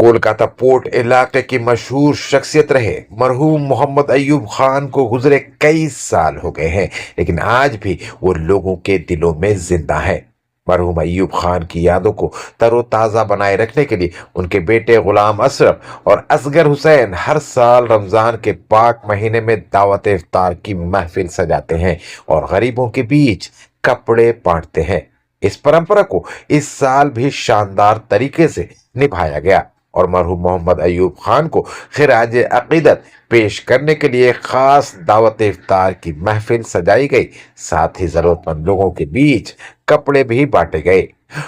Kolkata port इलाके की मशहूर शख्सियत रहे मरहूम मोहम्मद अयूब खान को गुजरे कई साल हो गए हैं, लेकिन आज भी वो लोगों के दिलों में जिंदा है। मरहूम अयूब खान की यादों को तरोताज़ा बनाए रखने के लिए उनके बेटे गुलाम अशरफ और असगर हुसैन हर साल रमज़ान के पाक महीने में दावत इफ्तार की महफिल सजाते हैं और गरीबों के बीच कपड़े बांटते हैं। इस परंपरा को इस साल भी शानदार तरीके से निभाया गया और मरहूम मोहम्मद अयूब खान को खिराज अकीदत पेश करने के लिए खास दावत इफ्तार की महफिल सजाई गई। साथ ही जरूरतमंद लोगों के बीच कपड़े भी बांटे गए।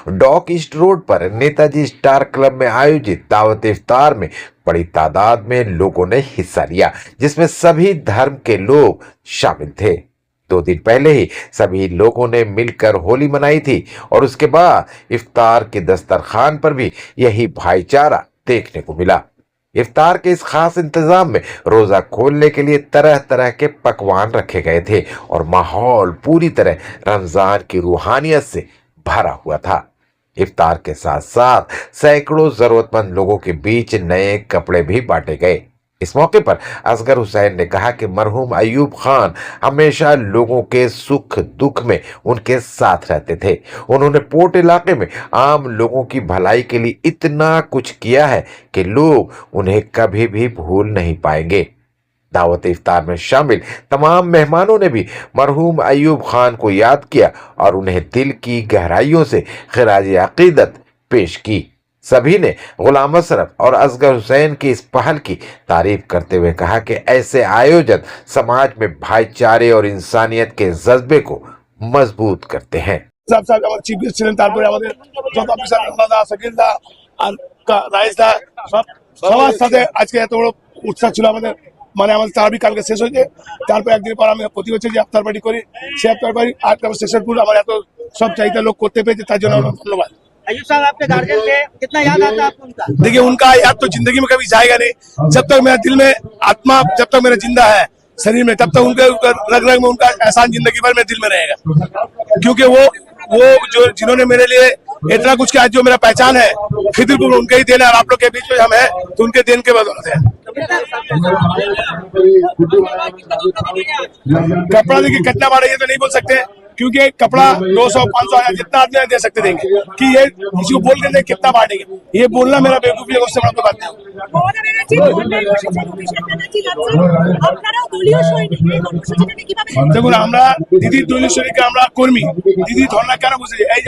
डॉक ईस्ट रोड पर नेताजी स्टार क्लब में आयोजित दावत इफ्तार में बड़ी तादाद में लोगों ने हिस्सा लिया, जिसमें सभी धर्म के लोग शामिल थे। 2 दिन पहले ही सभी लोगों ने मिलकर होली मनाई थी और उसके बाद इफ्तार के दस्तरखान पर भी यही भाईचारा देखने को मिला। इफ्तार के इस खास इंतजाम में रोजा खोलने के लिए तरह तरह के पकवान रखे गए थे और माहौल पूरी तरह रमजान की रूहानियत से भरा हुआ था। इफ्तार के साथ साथ सैकड़ों जरूरतमंद लोगों के बीच नए कपड़े भी बांटे गए। इस मौके पर असगर हुसैन ने कहा कि मरहूम अयूब खान हमेशा लोगों के सुख दुख में उनके साथ रहते थे। उन्होंने पोर्ट इलाके में आम लोगों की भलाई के लिए इतना कुछ किया है कि लोग उन्हें कभी भी भूल नहीं पाएंगे। दावत इफ्तार में शामिल तमाम मेहमानों ने भी मरहूम अयूब खान को याद किया और उन्हें दिल की गहराइयों से खिराज अकीदत पेश की। सभी ने गुलाम अशरफ और असगर हुसैन की इस पहल की तारीफ करते हुए कहा कि ऐसे आयोजन समाज में भाईचारे और इंसानियत के जज्बे को मजबूत करते हैं। चीफ गेस्ट ছিলেন, তারপরে আমাদের যত অফিসার আলাদা সাকিলদা আর রাইসদা সবার সাথে আজকে এত বড় উৎসাহ ছিল আমাদের। মানে আমাদের তারাবি কালকে শেষ হয়েছে, তারপর একদিন পর আমি প্রতি বছর যে আফতার পার্টি করি সেই আফতার পার্টি আজকে আমার শেষের পুরো আমার এত সব চাহিদা লোক করতে পেরেছে, তার जন্য ধন্যবাদ। अयूब साहब आपके गार्जियन थे, कितना याद आता है आपको उनका? देखिए उनका याद तो जिंदगी में कभी जाएगा नहीं। जब तक मेरा दिल में आत्मा जब तक मेरा जिंदा है शरीर में, तब तक उनके रग रग में उनका एहसान जिंदगी भर मेरे दिल में रहेगा। क्योंकि वो जो जिन्होंने मेरे लिए इतना कुछ किया, जो मेरा पहचान है फिर उनके ही देन है और आप लोग के बीच में हम है तो उनके देन के बदौलत है। कपड़ा देखिए कितना बड़ा ये तो नहीं बोल सकते, क्योंकि कपड़ा 200-500 हजार जितना आदमी दे सकते देंगे कि ये किसी को बोल के नहीं कितना बांटेंगे, ये बोलना मेरा बेवकूफी है, उससे बड़ा कोई बात नहीं। দেখুন আমরা দিদি দলীয় শরীরকে আমরা কর্মী, দিদি ধর্ণা কেন বসেছে এই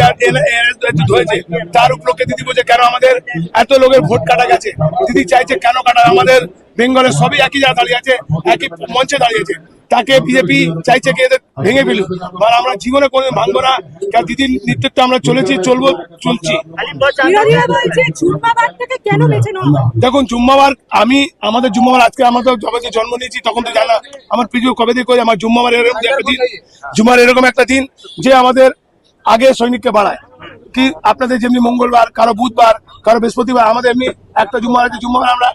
হয়েছে তার উপলক্ষে দিদি বলছে কেন আমাদের এত লোকের ভোট কাটা গেছে, দিদি চাইছে কেন কাটা, আমাদের বেঙ্গলের সবই একই জায়গায় দাঁড়িয়ে আছে, একই মঞ্চে দাঁড়িয়েছে, তাকে বিজেপি চাইছে কি এদের ভেঙে ফেলুক। আর আমরা জীবনে কোনো ভাঙবো না, কারণ দিদির নেতৃত্বে আমরা চলেছি, চলছি। দেখুন জুম্মাবার আমাদের জুম্মাবার আজকে আমাদের যবে জন্ম নিয়েছি তখন তো জানা আমার প্রিয় কবে দিয়ে করে আমার জুম্মাবার এরকম একটা দিন, জুম্মার এরকম একটা দিন যে আমাদের আগে সৈনিককে বাড়ায় কি আপনাদের যেমনি মঙ্গলবার, কারো বুধবার, কারো বৃহস্পতিবার, আমাদের এমনি একটা জুম্মার আছে। জুম্মাবার আমরা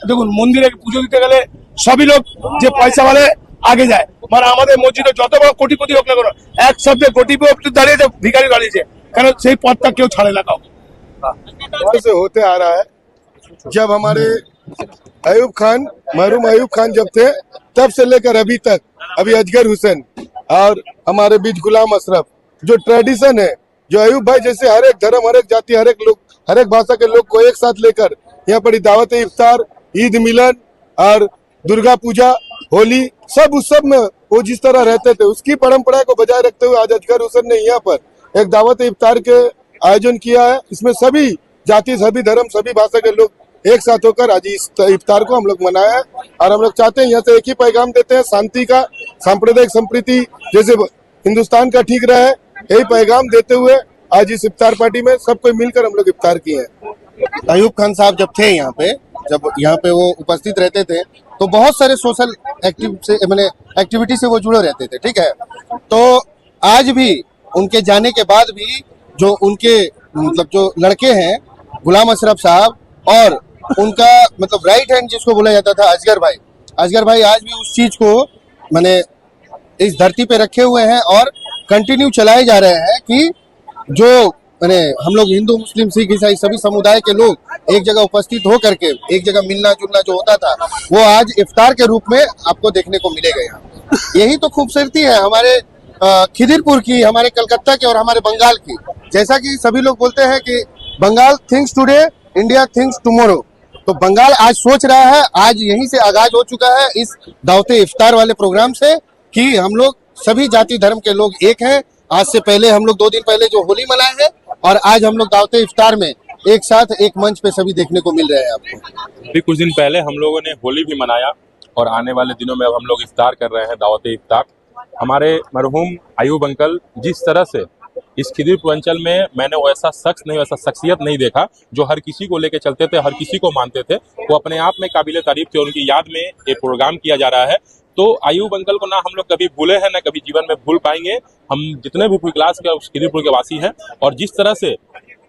দেখুন মন্দিরে পুজো দিতে গেলে সবই লোক যে পয়সা বলে আগে যায়, মানে আমাদের মসজিদে যত বড় কোটিপতি হোক না কেন এক শব্দে কোটিপতি দাঁড়িয়েছে, ভিখারি দাঁড়িয়েছে, কারণ সেই পথটা কেউ ছাড়ে না কাউকে। से होते आ रहा है जब हमारे अयूब खान मरहूम अयूब खान जब थे तब से लेकर अभी तक, अभी असगर हुसैन और हमारे बीच गुलाम अशरफ, जो ट्रेडिशन है, जो अयूब भाई जैसे हर एक धर्म, हर एक जाति, हर एक लोग, हर एक भाषा के लोग को एक साथ लेकर यहाँ पर दावत इफ्तार, ईद मिलन और दुर्गा पूजा, होली, सब उत्सव में वो जिस तरह रहते थे उसकी परंपरा को बजाय रखते हुए आज असगर हुसैन ने यहाँ पर एक दावत इफ्तार के आयोजन किया है। इसमें सभी जाति, सभी धर्म, सभी भाषा के लोग एक साथ होकर आज इस इफ्तार को हम लोग मनाया है और हम लोग चाहते हैं यहाँ से एक ही पैगाम देते हैं, शांति का, सांप्रदायिक संप्रीति जैसे हिंदुस्तान का ठीक रहे, यही पैगाम देते हुए आज इस इफ्तार पार्टी में सब कोई मिलकर हम लोग इफ्तार किए हैं। अयूब खान साहब जब थे यहाँ पे, जब यहाँ पे वो उपस्थित रहते थे तो बहुत सारे सोशल एक्टिविटी से वो जुड़े रहते थे, ठीक है। तो आज भी उनके जाने के बाद भी जो उनके मतलब जो लड़के हैं गुलाम अशरफ साहब और उनका मतलब राइट हैंड जिसको बोला जाता था असगर भाई आज भी उस चीज को मैंने इस धरती पे रखे हुए हैं और कंटिन्यू चलाए जा रहे हैं कि जो मैंने हम लोग हिंदू मुस्लिम सिख ईसाई सभी समुदाय के लोग एक जगह उपस्थित हो करके एक जगह मिलना जुलना जो होता था वो आज इफ्तार के रूप में आपको देखने को मिलेगा यहाँ। यही तो खूबसूरती है हमारे खिदिरपुर की, हमारे कलकत्ता की और हमारे बंगाल की। जैसा कि सभी लोग बोलते हैं कि Bengal thinks today, India thinks tomorrow. तो बंगाल आज सोच रहा है, आज यहीं से आगाज हो चुका है इस दावते इफ्तार वाले प्रोग्राम से कि हम लोग सभी जाति धर्म के लोग एक हैं। आज से पहले हम लोग 2 दिन पहले जो होली मनाए हैं और आज हम लोग दावते इफ्तार में एक साथ एक मंच पे सभी देखने को मिल रहे हैं आपको। अभी कुछ दिन पहले हम लोगों ने होली भी मनाया और आने वाले दिनों में अब हम लोग इफ्तार कर रहे हैं, दावते इफ्तार। हमारे मरहूम अयूब अंकल जिस तरह से इस खिदिरपुर अंचल में मैंने वैसा शख्स नहीं, वैसा शख्सियत नहीं देखा जो हर किसी को लेके चलते थे, हर किसी को मानते थे। वो अपने आप में काबिल तारीफ थे और उनकी याद में एक प्रोग्राम किया जा रहा है। तो अयूब अंकल को ना हम लोग कभी भूले हैं ना कभी जीवन में भूल पाएंगे। हम जितने भी क्लास के खिदिरपुर के वासी हैं और जिस तरह से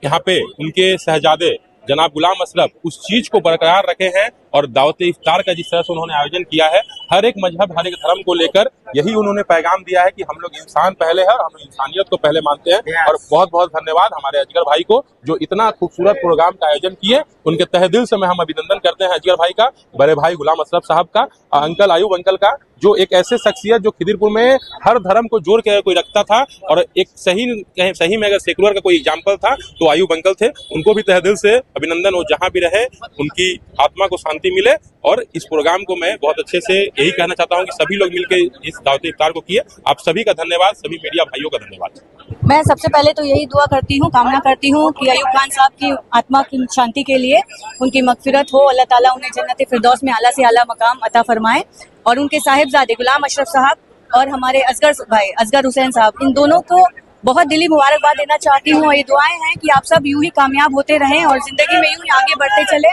यहाँ पे उनके शहजादे जनाब गुलाम अशरफ उस चीज को बरकरार रखे हैं और दावते इफ्तार का जिस तरह से उन्होंने आयोजन किया है, हर एक मजहब हर एक धर्म को लेकर यही उन्होंने पैगाम दिया है कि हम लोग इंसान पहले है और हम इंसानियत को पहले मानते हैं। और बहुत बहुत धन्यवाद हमारे अजगर भाई को जो इतना खूबसूरत प्रोग्राम का आयोजन किए। उनके तहे दिल से मैं हम अभिनंदन करते हैं अजगर भाई का, बड़े भाई गुलाम अशरफ साहब का, अंकल अयूब अंकल का, जो एक ऐसे शख्सियत जो खिदिरपुर में हर धर्म को जोड़ के कोई रखता था और एक सही में अगर सेकुलर का कोई एग्जाम्पल था तो अयूब अंकल थे। उनको भी तहे दिल से अभिनंदन, वो जहाँ भी रहे उनकी आत्मा को शांति मिले। और इस प्रोग्राम को मैं बहुत अच्छे से यही कहना चाहता हूँ कि सभी लोग मिलकर इस दावते इफ्तार को किए। आप सभी का धन्यवाद, सभी मीडिया भाइयों का धन्यवाद। मैं सबसे पहले तो यही दुआ करती हूँ, कामना करती हूँ कि अयूब खान साहब की आत्मा की शांति के लिए उनकी मगफिरत हो, अल्लाह ताला उन्हें जन्नत फिरदौस में आला से आला मकाम अता फरमाए। और उनके साहिबजादे गुलाम अशरफ साहब और हमारे असगर भाई असगर हुसैन साहब, इन दोनों को बहुत दिली मुबारकबाद देना चाहती हूँ। और ये दुआएं हैं कि आप सब यूं ही कामयाब होते रहें और जिंदगी में यूं ही आगे बढ़ते चले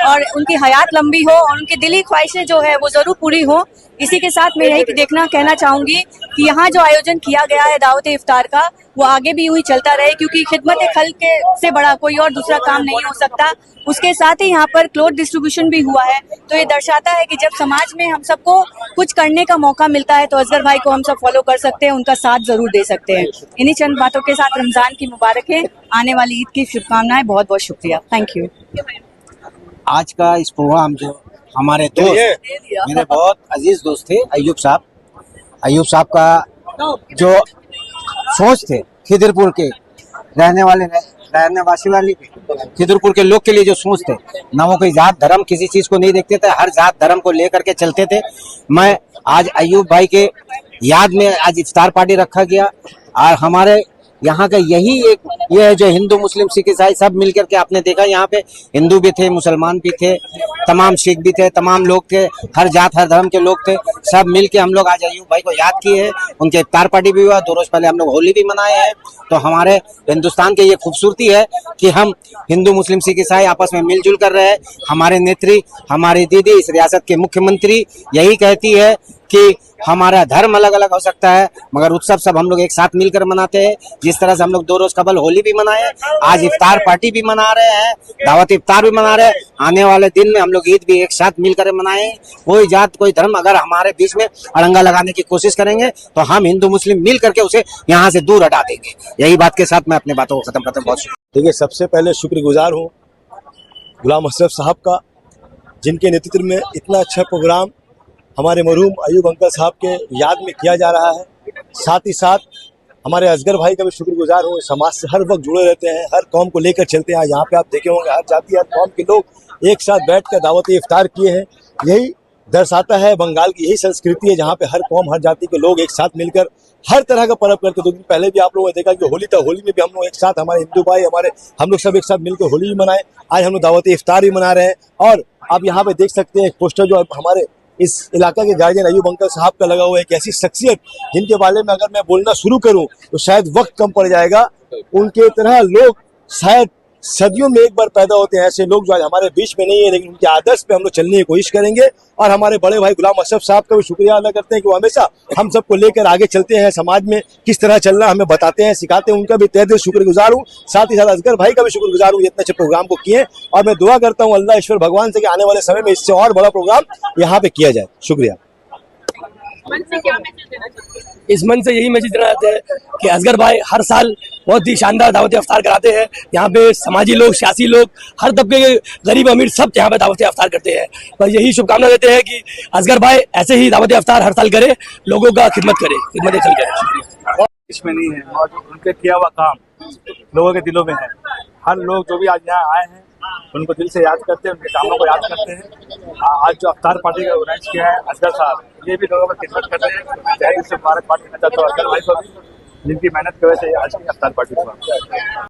और उनकी हयात लंबी हो और उनकी दिली ख्वाहिशें जो है वो जरूर पूरी हो। इसी के साथ मैं यही कहना चाहूंगी कि यहाँ जो आयोजन किया गया है दावते इफ्तार का, वो आगे भी यूं ही चलता रहे, क्योंकि खिदमत खल्क से बड़ा कोई और दूसरा काम नहीं हो सकता। उसके साथ ही यहाँ पर क्लोथ डिस्ट्रीब्यूशन भी हुआ है, तो ये दर्शाता है कि जब समाज में हम सबको कुछ करने का मौका मिलता है तो असगर भाई को हम सब फॉलो कर सकते हैं, उनका साथ जरूर दे सकते हैं। इन्हीं चंद बातों के साथ रमजान की मुबारकें, आने वाली ईद की शुभकामनाएं। बहुत बहुत शुक्रिया, थैंक यू। आज का इस प्रोग्राम जो हमारे दोस्त, मेरे बहुत अजीज दोस्त थे अयूब साहब का जो सोच थे खिदिरपुर के रहने वाले खिदिरपुर के लोग के लिए जो सोच थे ना, वो कोई जात धर्म किसी चीज को नहीं देखते थे, हर जात धर्म को लेकर के चलते थे। मैं आज अयूब भाई के याद में आज इफ्तार पार्टी रखा गया और हमारे यहाँ का यही एक ये है जो हिंदू मुस्लिम सिख ईसाई सब मिलकर के आपने देखा, यहाँ पे हिंदू भी थे, मुसलमान भी थे, तमाम सिख भी थे, तमाम लोग थे, हर जात हर धर्म के लोग थे। सब मिलके हम लोग आज अयूब भाई को याद किए हैं। उनके इफ्तार पार्टी भी हुआ, 2 रोज पहले हम लोग होली भी मनाए हैं। तो हमारे हिंदुस्तान के ये खूबसूरती है कि हम हिंदू मुस्लिम सिख ईसाई आपस में मिलजुल कर रहे हैं। हमारे नेत्री, हमारी दीदी, इस रियासत के मुख्यमंत्री यही कहती है कि हमारा धर्म अलग अलग हो सकता है मगर उत्सव सब हम लोग एक साथ मिलकर मनाते हैं। जिस तरह से हम लोग 2 रोज कबल होली भी मनाए, आज इफ्तार पार्टी भी मना रहे हैं, दावत इफ्तार भी मना रहे हैं। आने वाले दिन में हम लोग ईद भी एक साथ मिलकर मनाए। कोई जात कोई धर्म अगर हमारे बीच में अड़ंगा लगाने की कोशिश करेंगे तो हम हिंदू मुस्लिम मिल करके उसे यहाँ से दूर हटा देंगे। यही बात के साथ मैं अपनी बातों को खत्म करता हूँ। बहुत देखिए, सबसे पहले शुक्रगुजार हूँ गुलाम अशरफ साहब का, जिनके नेतृत्व में इतना अच्छा प्रोग्राम हमारे मरहूम अयूब अंकल साहब के याद में किया जा रहा है। साथ ही साथ हमारे असगर भाई का भी शुक्रगुजार हूँ। समाज से हर वक्त जुड़े रहते हैं, हर कौम को लेकर चलते हैं। यहाँ पे आप देखे होंगे हर जाति हर कौम के लोग एक साथ बैठकर दावत इफ्तार किए हैं। यही दर्शाता है बंगाल की यही संस्कृति है जहाँ पे हर कौम हर जाति के लोग एक साथ मिलकर हर तरह का पर्व करते। 2 दिन पहले भी आप लोगों ने देखा कि होली था, होली में भी हम लोग एक साथ हमारे हिंदू भाई हम लोग सब एक साथ मिलकर होली भी मनाए। आज हम लोग दावत इफ्तार भी मना रहे हैं। और आप यहाँ पे देख सकते हैं एक पोस्टर जो हमारे इस इलाका के गार्जियन अयूब अंकल साहब का लगा हुआ है। एक ऐसी शख्सियत जिनके बारे में अगर मैं बोलना शुरू करूं तो शायद वक्त कम पड़ जाएगा। उनके तरह लोग शायद सदियों में एक बार पैदा होते हैं, ऐसे लोग जो आज हमारे बीच में नहीं है, लेकिन उनके आदर्श पे हम लोग चलने की कोशिश करेंगे। और हमारे बड़े भाई गुलाम अशरफ साहब का भी शुक्रिया अदा करते हैं कि वो हमेशा हम सबको लेकर आगे चलते हैं, समाज में किस तरह चलना हमें बताते हैं, सिखाते हैं। उनका भी तहे दिल शुक्रगुजार हूँ। साथ ही साथ असगर भाई का भी शुक्रगुजार हूँ इतने अच्छे प्रोग्राम को किए। और मैं दुआ करता हूँ अल्लाह ईश्वर भगवान से कि आने वाले समय में इससे और बड़ा प्रोग्राम यहाँ पे किया जाए। शुक्रिया। इस मन से यही मैसेज देना चाहते हैं कि असगर भाई हर साल बहुत ही शानदार दावत इफ्तार कराते हैं। यहाँ पे समाजी लोग, सियासी लोग, हर तबके के गरीब अमीर सब यहाँ पे दावत इफ्तार करते हैं। बस यही शुभकामना देते हैं कि असगर भाई ऐसे ही दावत इफ्तार हर साल करे, लोगों का खिदमत करे, खिदमत असल करे। इसमें नहीं है और उनके किया हुआ काम लोगों के दिलों में है। हर लोग जो भी आज यहाँ आए हैं उनको दिल से याद करते हैं, उनके कामों को याद करते हैं। आज जो अफ्तार पार्टी का ऑर्गेनाइज किया है असगर साहब, ये भी लोगों की खिदमत कर रहे हैं। तहे दिल से मुबारकबाद देना चाहता हूँ असगर भाई को भी, जिनकी मेहनत की वजह से आज की अफ्तार पार्टी हुआ।